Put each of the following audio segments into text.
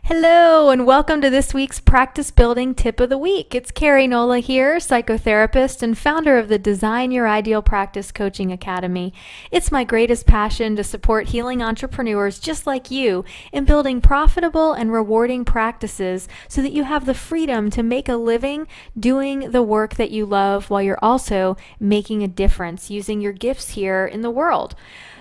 Hello, and welcome to this week's Practice Building Tip of the Week. It's Carrie Nola here, psychotherapist and founder of the Design Your Ideal Practice Coaching Academy. It's my greatest passion to support healing entrepreneurs just like you in building profitable and rewarding practices so that you have the freedom to make a living doing the work that you love while you're also making a difference using your gifts here in the world.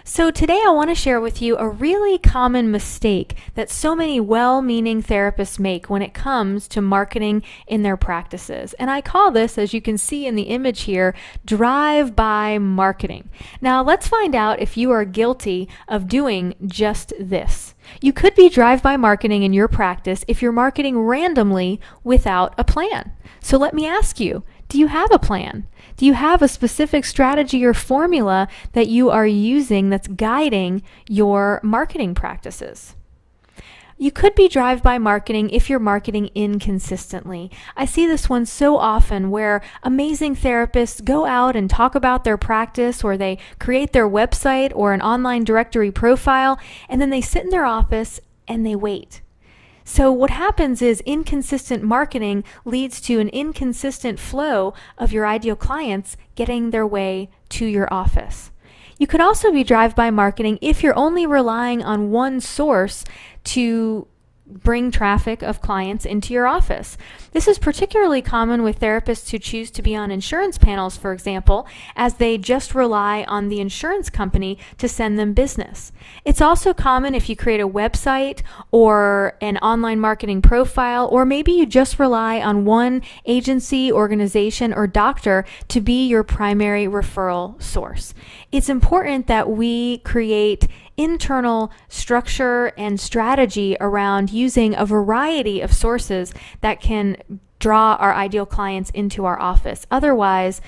So today I want to share with you a really common mistake that so many well-meaning therapists make when it comes to marketing in their practices. And I call this, as you can see in the image here, drive-by marketing. Now let's find out if you are guilty of doing just this. You could be drive-by marketing in your practice if you're marketing randomly without a plan. So let me ask you, do you have a plan? Do you have a specific strategy or formula that you are using that's guiding your marketing practices? You could be drive-by marketing if you're marketing inconsistently. I see this one so often where amazing therapists go out and talk about their practice, or they create their website or an online directory profile, and then they sit in their office and they wait. So what happens is inconsistent marketing leads to an inconsistent flow of your ideal clients getting their way to your office. You could also be drive-by marketing if you're only relying on one source to bring traffic of clients into your office. This is particularly common with therapists who choose to be on insurance panels, for example, as they just rely on the insurance company to send them business. It's also common if you create a website or an online marketing profile, or maybe you just rely on one agency, organization, or doctor to be your primary referral source. It's important that we create internal structure and strategy around using a variety of sources that can draw our ideal clients into our office. Otherwise,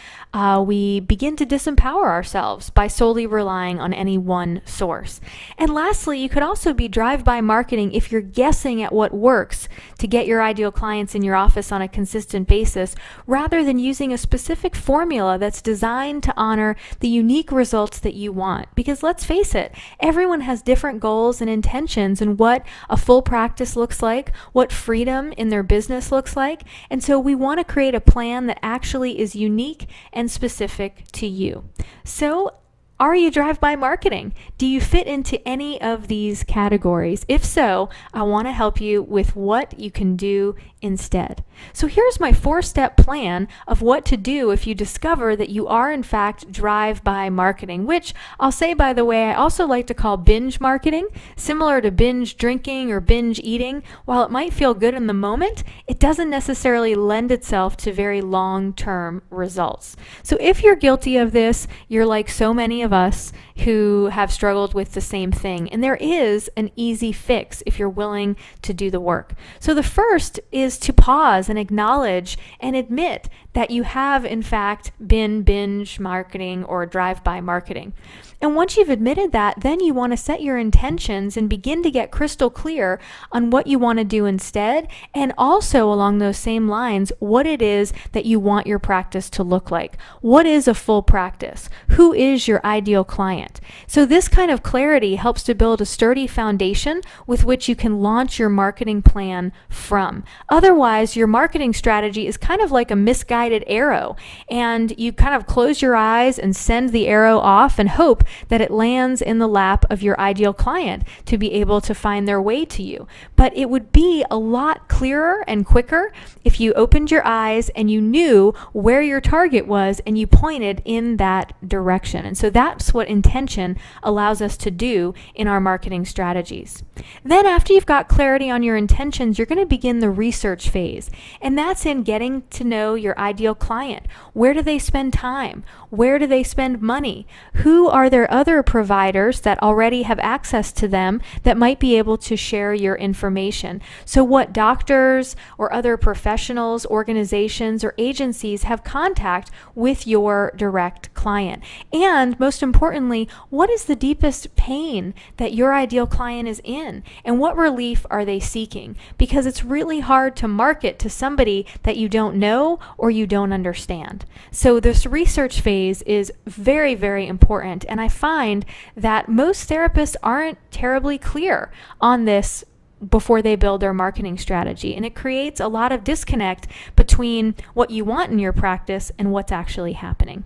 we begin to disempower ourselves by solely relying on any one source. And lastly, you could also be drive-by marketing if you're guessing at what works to get your ideal clients in your office on a consistent basis, rather than using a specific formula that's designed to honor the unique results that you want. Because let's face it, everyone has different goals and intentions in what a full practice looks like, what freedom in their business looks like. And so we want to create a plan that actually is unique and specific to you. So, are you drive-by marketing? Do you fit into any of these categories? If so, I want to help you with what you can do instead. So here's my 4-step plan of what to do if you discover that you are in fact drive-by marketing, which I'll say, by the way, I also like to call binge marketing. Similar to binge drinking or binge eating, while it might feel good in the moment, it doesn't necessarily lend itself to very long-term results. So if you're guilty of this, you're like so many of us who have struggled with the same thing. And there is an easy fix if you're willing to do the work. So the first is to pause and acknowledge and admit that you have in fact been binge marketing or drive-by marketing. And once you've admitted that, then you want to set your intentions and begin to get crystal clear on what you want to do instead, and also along those same lines, what it is that you want your practice to look like. What is a full practice? Who is your ideal client? So this kind of clarity helps to build a sturdy foundation with which you can launch your marketing plan from. Otherwise, your marketing strategy is kind of like a misguided arrow, and you kind of close your eyes and send the arrow off and hope that it lands in the lap of your ideal client to be able to find their way to you. But it would be a lot clearer and quicker if you opened your eyes and you knew where your target was and you pointed in that direction. And so that's what intention allows us to do in our marketing strategies. Then after you've got clarity on your intentions, you're going to begin the research phase. And that's in getting to know your ideal client. Where do they spend time? Where do they spend money? Who are their other providers that already have access to them that might be able to share your information? So what doctors or other professionals, organizations, or agencies have contact with your direct client? And most importantly, what is the deepest pain that your ideal client is in? And what relief are they seeking? Because it's really hard to market to somebody that you don't know or you don't understand. So this research phase is very, very important. And I find that most therapists aren't terribly clear on this before they build their marketing strategy. And it creates a lot of disconnect between what you want in your practice and what's actually happening.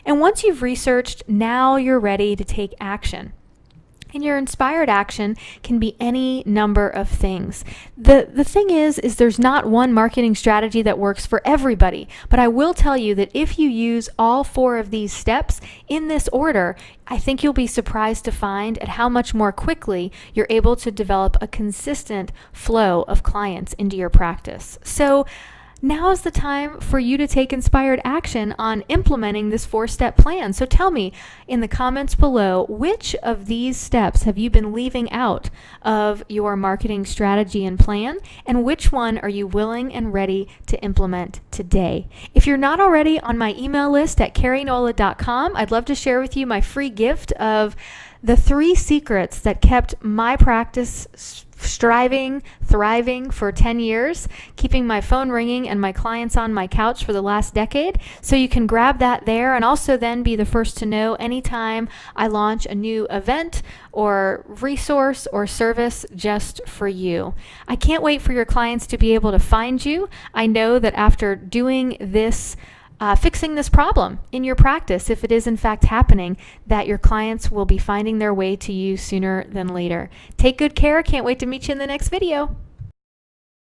And once you've researched, now you're ready to take action. And your inspired action can be any number of things. The thing is there's not one marketing strategy that works for everybody. But I will tell you that if you use all 4 of these steps in this order, I think you'll be surprised to find at how much more quickly you're able to develop a consistent flow of clients into your practice. So now is the time for you to take inspired action on implementing this 4-step plan. So tell me in the comments below, which of these steps have you been leaving out of your marketing strategy and plan, and which one are you willing and ready to implement today? If you're not already on my email list at careynola.com, I'd love to share with you my free gift of the 3 secrets that kept my practice thriving for 10 years, keeping my phone ringing and my clients on my couch for the last decade. So you can grab that there and also then be the first to know anytime I launch a new event or resource or service just for you. I can't wait for your clients to be able to find you. I know that after doing this, fixing this problem in your practice, if it is in fact happening, that your clients will be finding their way to you sooner than later. Take good care. Can't wait to meet you in the next video.